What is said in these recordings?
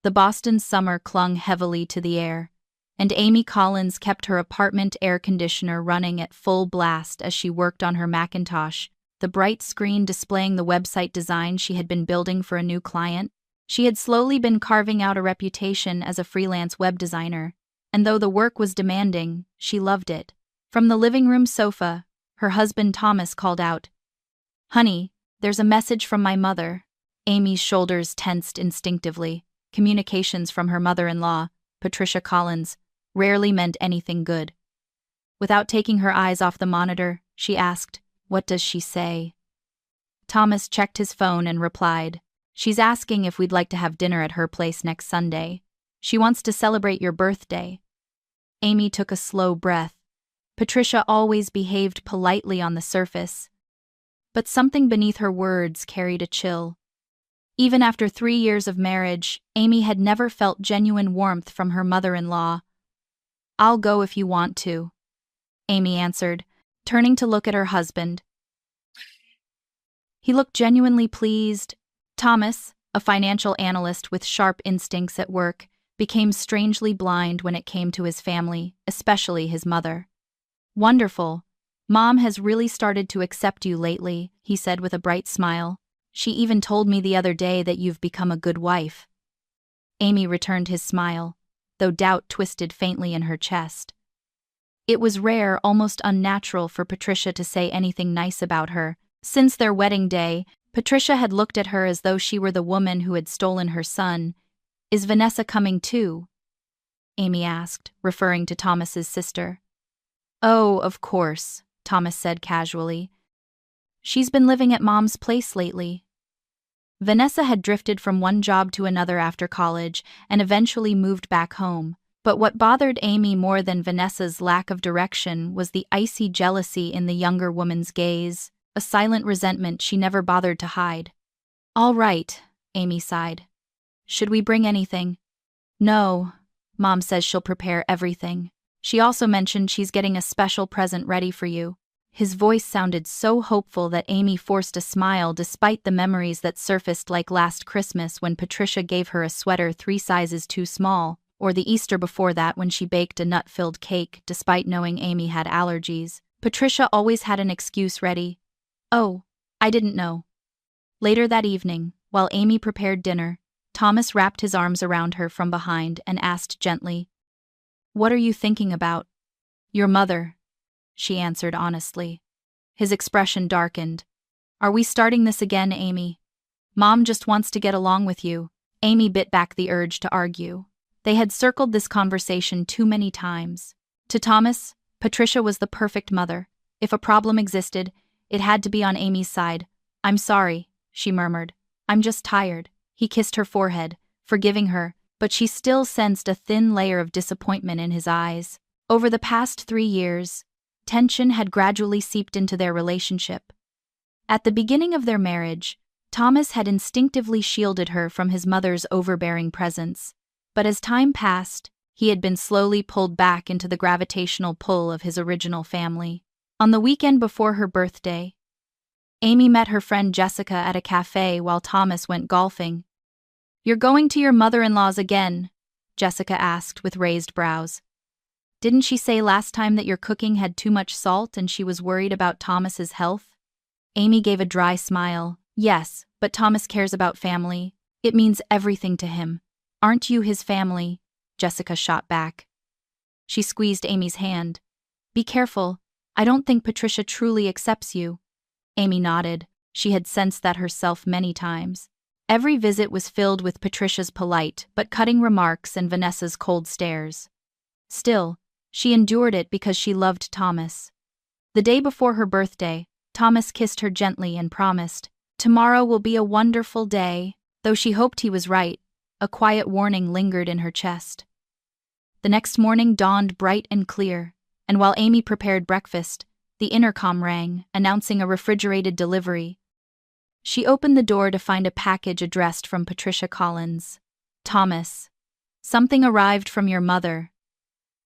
The Boston summer clung heavily to the air, and Amy Collins kept her apartment air conditioner running at full blast as she worked on her Macintosh, the bright screen displaying the website design she had been building for a new client. She had slowly been carving out a reputation as a freelance web designer, and though the work was demanding, she loved it. From the living room sofa, her husband Thomas called out, "Honey, there's a message from my mother." Amy's shoulders tensed instinctively. Communications from her mother-in-law, Patricia Collins, rarely meant anything good. Without taking her eyes off the monitor, she asked, "What does she say?" Thomas checked his phone and replied, "She's asking if we'd like to have dinner at her place next Sunday. She wants to celebrate your birthday." Amy took a slow breath. Patricia always behaved politely on the surface, but something beneath her words carried a chill. Even after 3 years of marriage, Amy had never felt genuine warmth from her mother-in-law. "I'll go if you want to," Amy answered, turning to look at her husband. He looked genuinely pleased. Thomas, a financial analyst with sharp instincts at work, became strangely blind when it came to his family, especially his mother. "Wonderful. Mom has really started to accept you lately," he said with a bright smile. "She even told me the other day that you've become a good wife." Amy returned his smile, though doubt twisted faintly in her chest. It was rare, almost unnatural for Patricia to say anything nice about her. Since their wedding day, Patricia had looked at her as though she were the woman who had stolen her son. "Is Vanessa coming too?" Amy asked, referring to Thomas's sister. "Oh, of course," Thomas said casually. "She's been living at Mom's place lately." Vanessa had drifted from one job to another after college and eventually moved back home. But what bothered Amy more than Vanessa's lack of direction was the icy jealousy in the younger woman's gaze, a silent resentment she never bothered to hide. "All right," Amy sighed. "Should we bring anything?" "No. Mom says she'll prepare everything. She also mentioned she's getting a special present ready for you." His voice sounded so hopeful that Amy forced a smile despite the memories that surfaced, like last Christmas when Patricia gave her a sweater 3 sizes too small, or the Easter before that when she baked a nut-filled cake despite knowing Amy had allergies. Patricia always had an excuse ready. "Oh, I didn't know." Later that evening, while Amy prepared dinner, Thomas wrapped his arms around her from behind and asked gently, "What are you thinking about?" "Your mother," she answered honestly. His expression darkened. "Are we starting this again, Amy? Mom just wants to get along with you." Amy bit back the urge to argue. They had circled this conversation too many times. To Thomas, Patricia was the perfect mother. If a problem existed, it had to be on Amy's side. "I'm sorry," she murmured. "I'm just tired." He kissed her forehead, forgiving her, but she still sensed a thin layer of disappointment in his eyes. Over the past 3 years, tension had gradually seeped into their relationship. At the beginning of their marriage, Thomas had instinctively shielded her from his mother's overbearing presence, but as time passed, he had been slowly pulled back into the gravitational pull of his original family. On the weekend before her birthday, Amy met her friend Jessica at a cafe while Thomas went golfing. "You're going to your mother-in-law's again?" Jessica asked with raised brows. "Didn't she say last time that your cooking had too much salt and she was worried about Thomas's health?" Amy gave a dry smile. "Yes, but Thomas cares about family. It means everything to him. Aren't you his family?" Jessica shot back. She squeezed Amy's hand. "Be careful. I don't think Patricia truly accepts you." Amy nodded. She had sensed that herself many times. Every visit was filled with Patricia's polite but cutting remarks and Vanessa's cold stares. Still, she endured it because she loved Thomas. The day before her birthday, Thomas kissed her gently and promised, "Tomorrow will be a wonderful day." Though she hoped he was right, a quiet warning lingered in her chest. The next morning dawned bright and clear, and while Amy prepared breakfast, the intercom rang, announcing a refrigerated delivery. She opened the door to find a package addressed from Patricia Collins. "Thomas, something arrived from your mother,"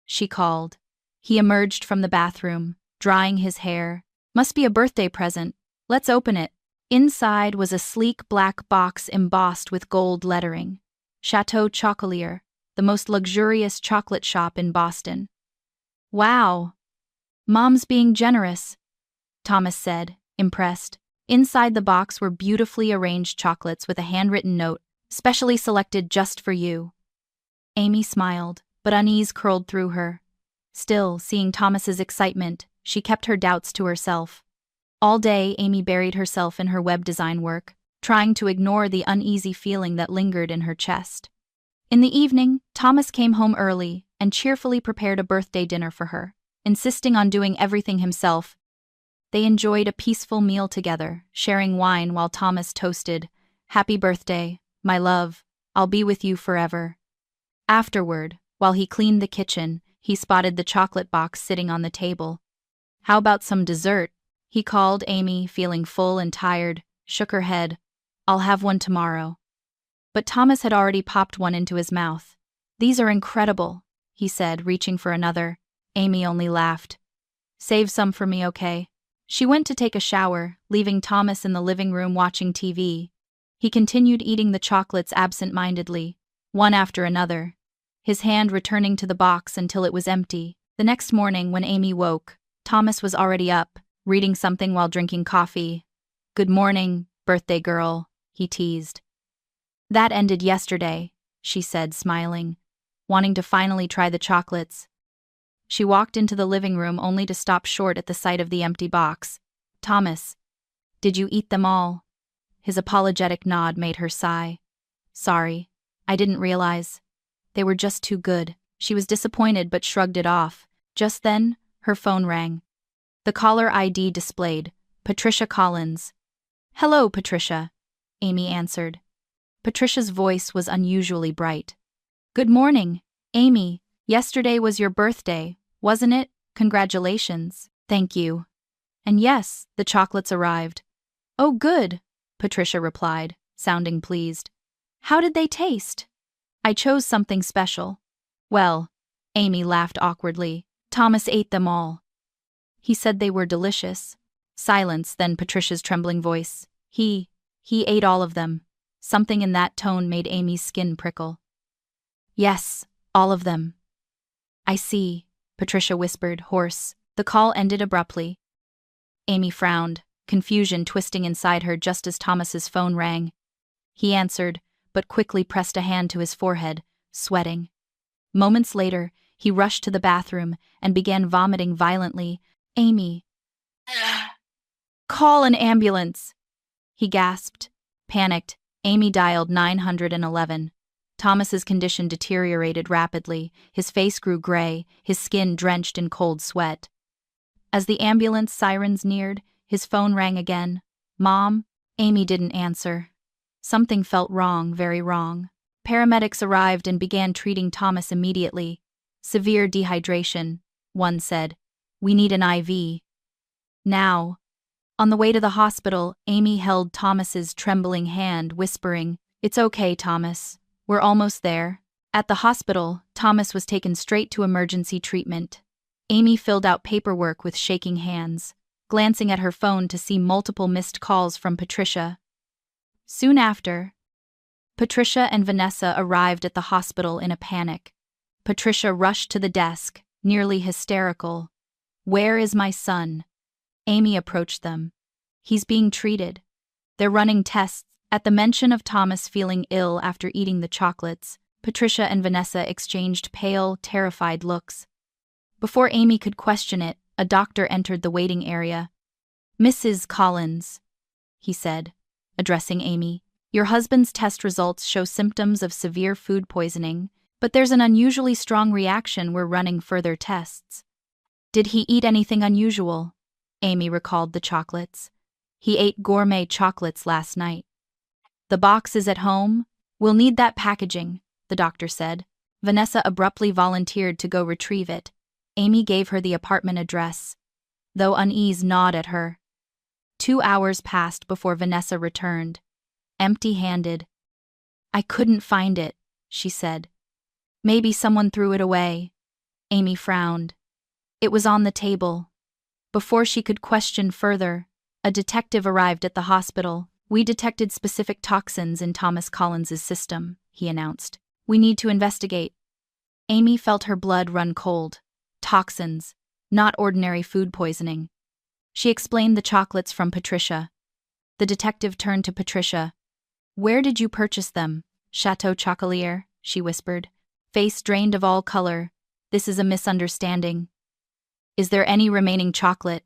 she called. He emerged from the bathroom, drying his hair. "Must be a birthday present. Let's open it." Inside was a sleek black box embossed with gold lettering. Chateau Chocolatier, the most luxurious chocolate shop in Boston. Wow! Mom's being generous, Thomas said, impressed. Inside the box were beautifully arranged chocolates with a handwritten note, specially selected just for you. Amy smiled, but unease curled through her. Still, seeing Thomas's excitement, she kept her doubts to herself. All day, Amy buried herself in her web design work, trying to ignore the uneasy feeling that lingered in her chest. In the evening, Thomas came home early and cheerfully prepared a birthday dinner for her, insisting on doing everything himself. They enjoyed a peaceful meal together, sharing wine while Thomas toasted, "Happy birthday, my love, I'll be with you forever." Afterward, while he cleaned the kitchen, he spotted the chocolate box sitting on the table. "How about some dessert?" he called. Amy, feeling full and tired, shook her head. "I'll have one tomorrow." But Thomas had already popped one into his mouth. "These are incredible," he said, reaching for another. Amy only laughed. "Save some for me, okay?" She went to take a shower, leaving Thomas in the living room watching TV. He continued eating the chocolates absent-mindedly, one after another, his hand returning to the box until it was empty. The next morning, when Amy woke, Thomas was already up, reading something while drinking coffee. "Good morning, birthday girl," he teased. "That ended yesterday," she said, smiling, wanting to finally try the chocolates. She walked into the living room only to stop short at the sight of the empty box. "Thomas, did you eat them all?" His apologetic nod made her sigh. "Sorry, I didn't realize. They were just too good." She was disappointed but shrugged it off. Just then, her phone rang. The caller ID displayed, Patricia Collins. "Hello, Patricia," Amy answered. Patricia's voice was unusually bright. "Good morning, Amy. Yesterday was your birthday, wasn't it? Congratulations." "Thank you." "And yes, the chocolates arrived." "Oh, good," Patricia replied, sounding pleased. "How did they taste?" "I chose something special." "Well," Amy laughed awkwardly, "Thomas ate them all. He said they were delicious." Silence, then Patricia's trembling voice. He ate all of them." Something in that tone made Amy's skin prickle. "Yes, all of them." "I see," Patricia whispered, hoarse. The call ended abruptly. Amy frowned, confusion twisting inside her just as Thomas's phone rang. He answered, but quickly pressed a hand to his forehead, sweating. Moments later, he rushed to the bathroom and began vomiting violently. "Amy, call an ambulance!" he gasped. Panicked, Amy dialed 911. Thomas's condition deteriorated rapidly. His face grew gray, his skin drenched in cold sweat. As the ambulance sirens neared, his phone rang again. "Mom?" Amy didn't answer. Something felt wrong, very wrong. Paramedics arrived and began treating Thomas immediately. "Severe dehydration," one said. "We need an IV." "Now." On the way to the hospital, Amy held Thomas's trembling hand, whispering, "It's okay, Thomas. We're almost there." At the hospital, Thomas was taken straight to emergency treatment. Amy filled out paperwork with shaking hands, glancing at her phone to see multiple missed calls from Patricia. Soon after, Patricia and Vanessa arrived at the hospital in a panic. Patricia rushed to the desk, nearly hysterical. "Where is my son?" Amy approached them. "He's being treated. They're running tests." At the mention of Thomas feeling ill after eating the chocolates, Patricia and Vanessa exchanged pale, terrified looks. Before Amy could question it, a doctor entered the waiting area. "Mrs. Collins," he said, addressing Amy, "your husband's test results show symptoms of severe food poisoning, but there's an unusually strong reaction. We're running further tests." "Did he eat anything unusual?" Amy recalled the chocolates. "He ate gourmet chocolates last night." "The box is at home? We'll need that packaging," the doctor said. Vanessa abruptly volunteered to go retrieve it. Amy gave her the apartment address, though unease gnawed at her. 2 hours passed before Vanessa returned, empty-handed. "I couldn't find it," she said. "Maybe someone threw it away." Amy frowned. "It was on the table." Before she could question further, a detective arrived at the hospital. We detected specific toxins in Thomas Collins's system, he announced. We need to investigate. Amy felt her blood run cold. Toxins, not ordinary food poisoning. She explained the chocolates from Patricia. The detective turned to Patricia. Where did you purchase them? Chateau Chocolatier, she whispered. Face drained of all color. This is a misunderstanding. Is there any remaining chocolate?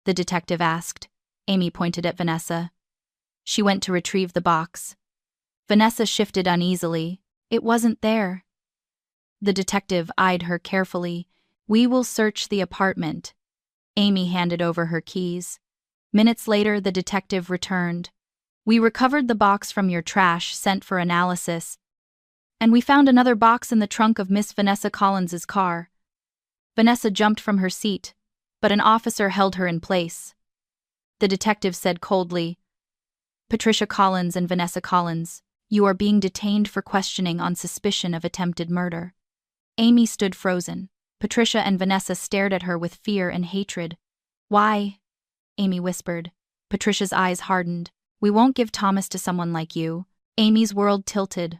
The detective asked. Amy pointed at Vanessa. She went to retrieve the box. Vanessa shifted uneasily. It wasn't there. The detective eyed her carefully. We will search the apartment. Amy handed over her keys. Minutes later, the detective returned. We recovered the box from your trash sent for analysis, and we found another box in the trunk of Miss Vanessa Collins's car. Vanessa jumped from her seat, but an officer held her in place. The detective said coldly, Patricia Collins and Vanessa Collins, you are being detained for questioning on suspicion of attempted murder. Amy stood frozen. Patricia and Vanessa stared at her with fear and hatred. Why? Amy whispered. Patricia's eyes hardened. We won't give Thomas to someone like you. Amy's world tilted.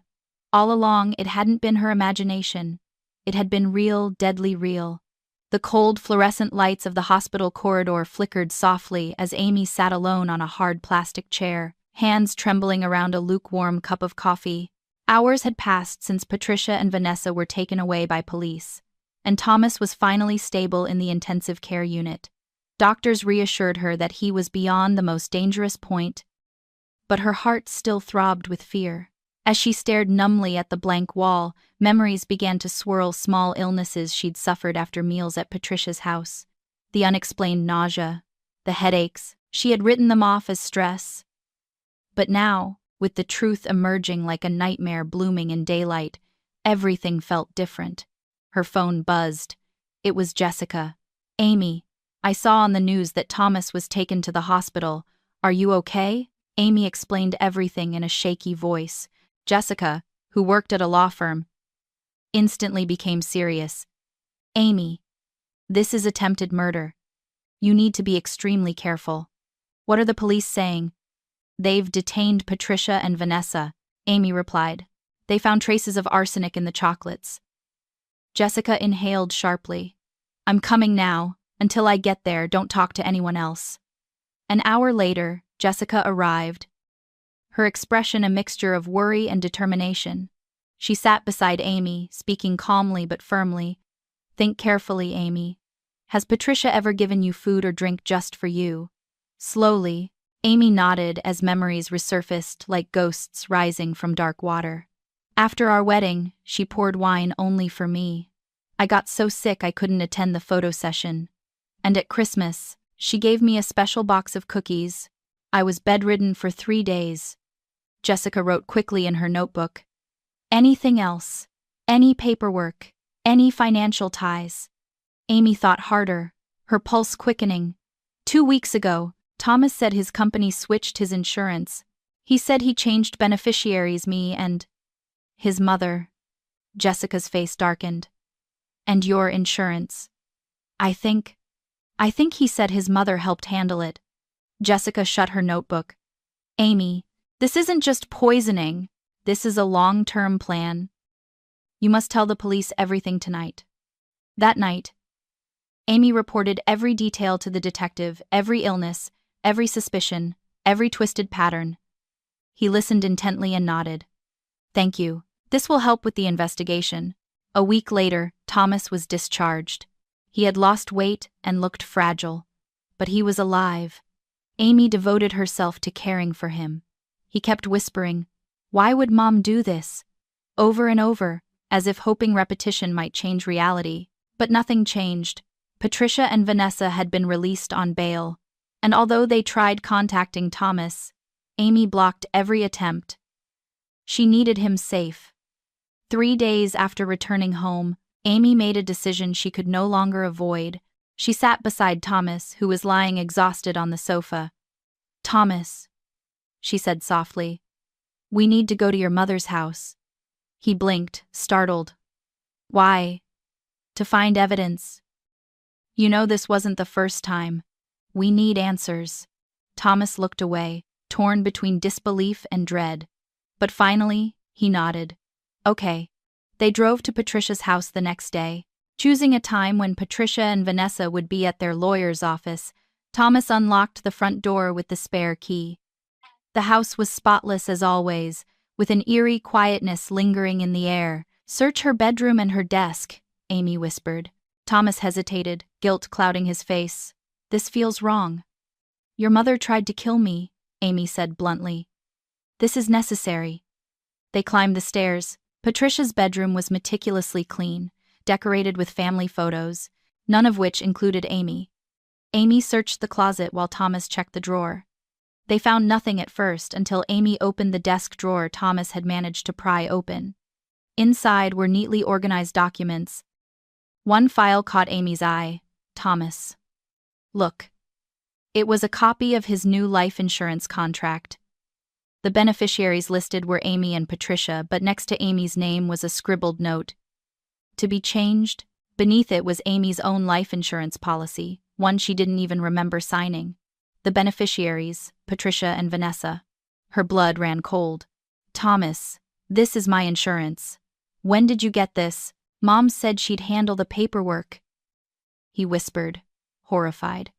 All along, it hadn't been her imagination. It had been real, deadly real. The cold, fluorescent lights of the hospital corridor flickered softly as Amy sat alone on a hard plastic chair, hands trembling around a lukewarm cup of coffee. Hours had passed since Patricia and Vanessa were taken away by police, and Thomas was finally stable in the intensive care unit. Doctors reassured her that he was beyond the most dangerous point, but her heart still throbbed with fear. As she stared numbly at the blank wall, memories began to swirl small illnesses she'd suffered after meals at Patricia's house. The unexplained nausea, the headaches, she had written them off as stress. But now, with the truth emerging like a nightmare blooming in daylight, everything felt different. Her phone buzzed. It was Jessica. Amy, I saw on the news that Thomas was taken to the hospital. Are you okay? Amy explained everything in a shaky voice. Jessica, who worked at a law firm, instantly became serious. Amy, this is attempted murder. You need to be extremely careful. What are the police saying? They've detained Patricia and Vanessa, Amy replied. They found traces of arsenic in the chocolates. Jessica inhaled sharply. I'm coming now. Until I get there, don't talk to anyone else. An hour later, Jessica arrived, her expression a mixture of worry and determination. She sat beside Amy, speaking calmly but firmly. Think carefully, Amy. Has Patricia ever given you food or drink just for you? Slowly, Amy nodded as memories resurfaced like ghosts rising from dark water. After our wedding, she poured wine only for me. I got so sick I couldn't attend the photo session. And at Christmas, she gave me a special box of cookies. I was bedridden for 3 days. Jessica wrote quickly in her notebook. Anything else? Any paperwork? Any financial ties? Amy thought harder, her pulse quickening. 2 weeks ago, Thomas said his company switched his insurance. He said he changed beneficiaries, me and his mother. Jessica's face darkened. And your insurance. I think he said his mother helped handle it. Jessica shut her notebook. Amy, this isn't just poisoning. This is a long-term plan. You must tell the police everything tonight. That night, Amy reported every detail to the detective, every illness, every suspicion, every twisted pattern. He listened intently and nodded. Thank you. This will help with the investigation. A week later, Thomas was discharged. He had lost weight and looked fragile, but he was alive. Amy devoted herself to caring for him. He kept whispering, "Why would Mom do this?" over and over, as if hoping repetition might change reality. But nothing changed. Patricia and Vanessa had been released on bail, and although they tried contacting Thomas, Amy blocked every attempt. She needed him safe. 3 days after returning home, Amy made a decision she could no longer avoid. She sat beside Thomas, who was lying exhausted on the sofa. "Thomas," she said softly, "we need to go to your mother's house." He blinked, startled. "Why?" "To find evidence. You know this wasn't the first time. We need answers." Thomas looked away. torn between disbelief and dread. But finally, he nodded. Okay. They drove to Patricia's house the next day. Choosing a time when Patricia and Vanessa would be at their lawyer's office, Thomas unlocked the front door with the spare key. The house was spotless as always, with an eerie quietness lingering in the air. "Search her bedroom and her desk," Amy whispered. Thomas hesitated, guilt clouding his face. "This feels wrong." "Your mother tried to kill me," Amy said bluntly. "This is necessary." They climbed the stairs. Patricia's bedroom was meticulously clean, decorated with family photos, none of which included Amy. Amy searched the closet while Thomas checked the drawer. They found nothing at first until Amy opened the desk drawer Thomas had managed to pry open. Inside were neatly organized documents. One file caught Amy's eye. "Thomas. Look." It was a copy of his new life insurance contract. The beneficiaries listed were Amy and Patricia, but next to Amy's name was a scribbled note. To be changed. Beneath it was Amy's own life insurance policy, one she didn't even remember signing. The beneficiaries, Patricia and Vanessa. Her blood ran cold. "Thomas, this is my insurance. When did you get this? Mom said she'd handle the paperwork." He whispered, horrified.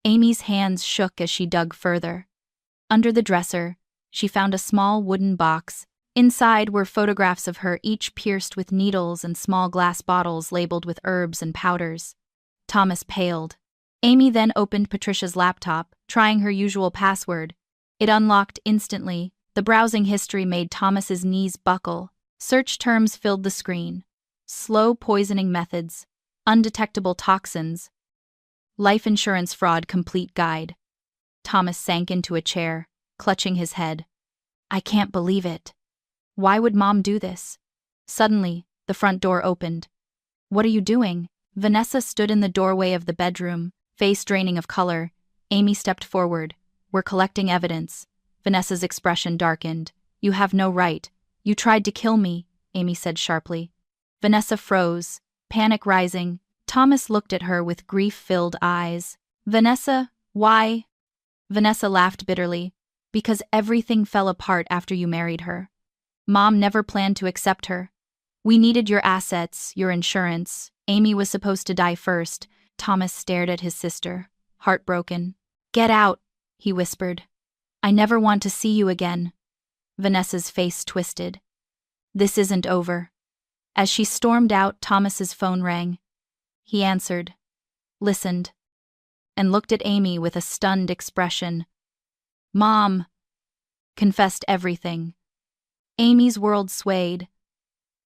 Amy's hands shook as she dug further. Under the dresser, she found a small wooden box. Inside were photographs of her, each pierced with needles, and small glass bottles labeled with herbs and powders. Thomas paled. Amy then opened Patricia's laptop, trying her usual password. It unlocked instantly. The browsing history made Thomas's knees buckle. Search terms filled the screen. Slow poisoning methods. Undetectable toxins. Life insurance fraud complete guide. Thomas sank into a chair, clutching his head. "I can't believe it. Why would Mom do this?" Suddenly, the front door opened. "What are you doing?" Vanessa stood in the doorway of the bedroom, face draining of color. Amy stepped forward. "We're collecting evidence." Vanessa's expression darkened. "You have no right. You tried to kill me," Amy said sharply. Vanessa froze, panic rising. Thomas looked at her with grief-filled eyes. "Vanessa, why?" Vanessa laughed bitterly. "Because everything fell apart after you married her. Mom never planned to accept her. We needed your assets, your insurance. Amy was supposed to die first." Thomas stared at his sister, heartbroken. "Get out," he whispered. "I never want to see you again." Vanessa's face twisted. "This isn't over." As she stormed out, Thomas's phone rang. He answered, listened, and looked at Amy with a stunned expression. "Mom," confessed everything. Amy's world swayed.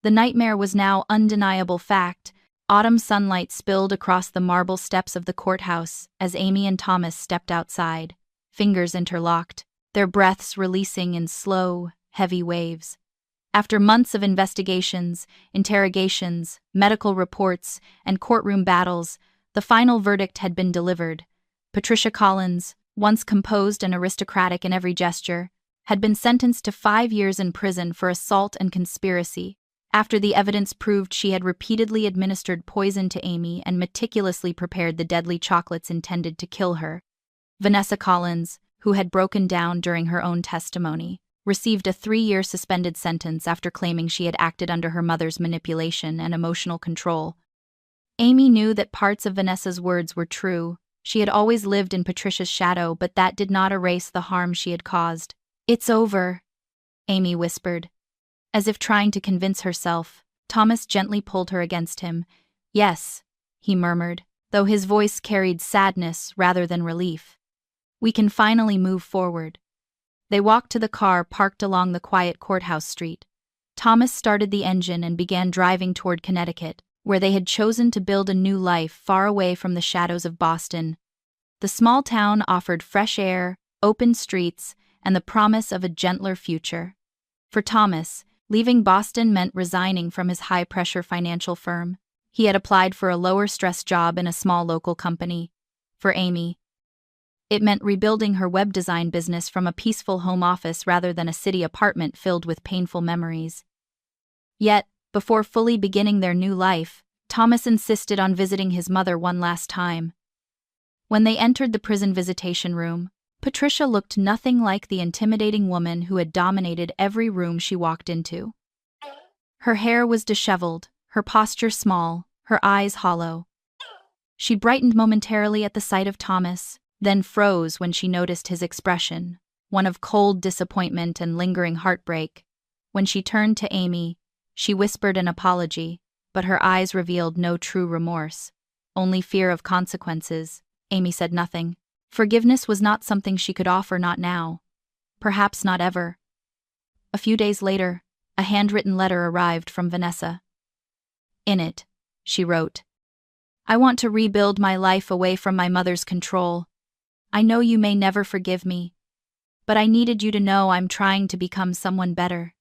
The nightmare was now undeniable fact. Autumn sunlight spilled across the marble steps of the courthouse as Amy and Thomas stepped outside, fingers interlocked, their breaths releasing in slow, heavy waves. After months of investigations, interrogations, medical reports, and courtroom battles, the final verdict had been delivered. Patricia Collins, once composed and aristocratic in every gesture, had been sentenced to 5 years in prison for assault and conspiracy, after the evidence proved she had repeatedly administered poison to Amy and meticulously prepared the deadly chocolates intended to kill her. Vanessa Collins, who had broken down during her own testimony, received a 3-year suspended sentence after claiming she had acted under her mother's manipulation and emotional control. Amy knew that parts of Vanessa's words were true. She had always lived in Patricia's shadow, but that did not erase the harm she had caused. "It's over," Amy whispered. As if trying to convince herself, Thomas gently pulled her against him. "Yes," he murmured, though his voice carried sadness rather than relief. "We can finally move forward." They walked to the car parked along the quiet courthouse street. Thomas started the engine and began driving toward Connecticut, where they had chosen to build a new life far away from the shadows of Boston. The small town offered fresh air, open streets, and the promise of a gentler future. For Thomas, leaving Boston meant resigning from his high-pressure financial firm. He had applied for a lower-stress job in a small local company. For Amy, it meant rebuilding her web design business from a peaceful home office rather than a city apartment filled with painful memories. Yet, before fully beginning their new life, Thomas insisted on visiting his mother one last time. When they entered the prison visitation room, Patricia looked nothing like the intimidating woman who had dominated every room she walked into. Her hair was disheveled, her posture small, her eyes hollow. She brightened momentarily at the sight of Thomas, then froze when she noticed his expression, one of cold disappointment and lingering heartbreak. When she turned to Amy, she whispered an apology, but her eyes revealed no true remorse, only fear of consequences. Amy said nothing. Forgiveness was not something she could offer, not now. Perhaps not ever. A few days later, a handwritten letter arrived from Vanessa. In it, she wrote, "I want to rebuild my life away from my mother's control. I know you may never forgive me, but I needed you to know I'm trying to become someone better."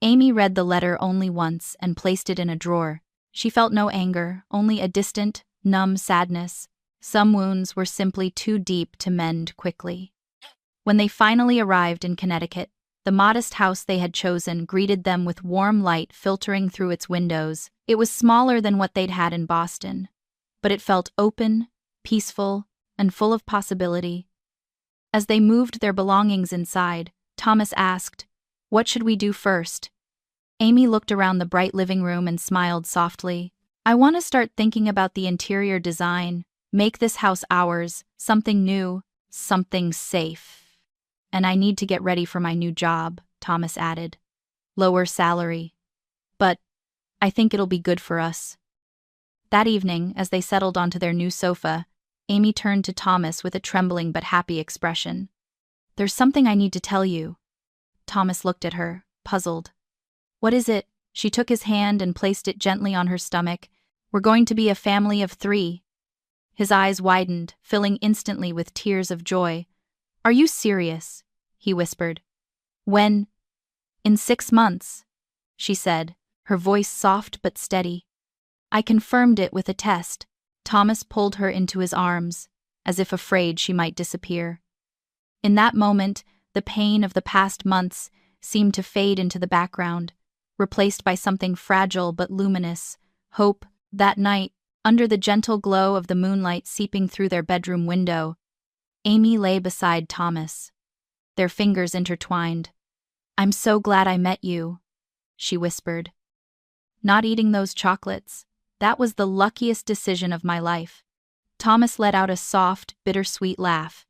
Amy read the letter only once and placed it in a drawer. She felt no anger, only a distant, numb sadness. Some wounds were simply too deep to mend quickly. When they finally arrived in Connecticut, the modest house they had chosen greeted them with warm light filtering through its windows. It was smaller than what they'd had in Boston, but it felt open, peaceful, and full of possibility. As they moved their belongings inside, Thomas asked, "What should we do first?" Amy looked around the bright living room and smiled softly. "I want to start thinking about the interior design, make this house ours, something new, something safe. And I need to get ready for my new job," Thomas added. "Lower salary. But I think it'll be good for us." That evening, as they settled onto their new sofa, Amy turned to Thomas with a trembling but happy expression. "There's something I need to tell you." Thomas looked at her, puzzled. "What is it?" She took his hand and placed it gently on her stomach. "We're going to be a family of 3. His eyes widened, filling instantly with tears of joy. "Are you serious?" he whispered. "When?" "In 6 months," she said, her voice soft but steady. "I confirmed it with a test." Thomas pulled her into his arms, as if afraid she might disappear. In that moment, the pain of the past months seemed to fade into the background, replaced by something fragile but luminous, hope. That night, under the gentle glow of the moonlight seeping through their bedroom window, Amy lay beside Thomas, their fingers intertwined. "I'm so glad I met you," she whispered. "Not eating those chocolates, that was the luckiest decision of my life." Thomas let out a soft, bittersweet laugh.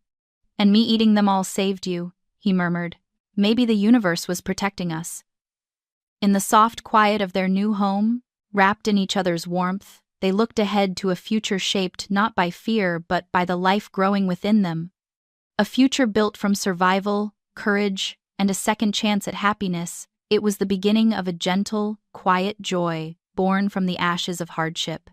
"And me eating them all saved you," he murmured. "Maybe the universe was protecting us." In the soft quiet of their new home, wrapped in each other's warmth, they looked ahead to a future shaped not by fear but by the life growing within them. A future built from survival, courage, and a second chance at happiness. It was the beginning of a gentle, quiet joy born from the ashes of hardship.